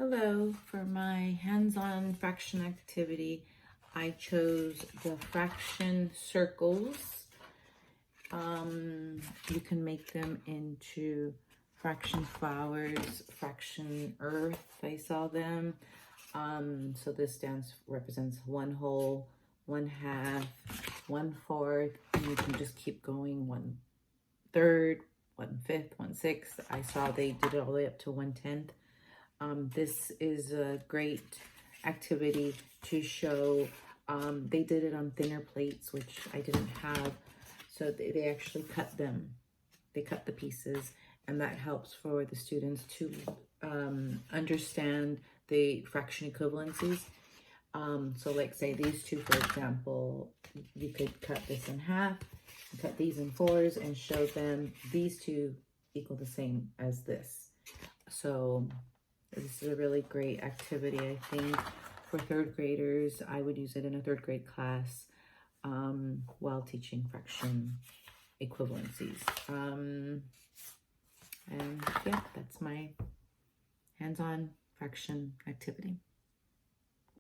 Hello, for my hands-on fraction activity, I chose the fraction circles. You can make them into fraction flowers, fraction earth, I saw them. So this represents 1 whole, 1/2, 1/4, and you can just keep going 1/3, 1/5, 1/6. I saw they did it all the way up to 1/10. This is a great activity to show. They did it on thinner plates, which I didn't have. So they actually cut them. They cut the pieces, and that helps for the students to understand the fraction equivalencies. So like say these two, for example, you could cut this in half, cut these in 4s, and show them these two equal the same as this. So this is a really great activity, I think, for 3rd graders. I would use it in a 3rd grade class while teaching fraction equivalencies. And yeah, that's my hands-on fraction activity.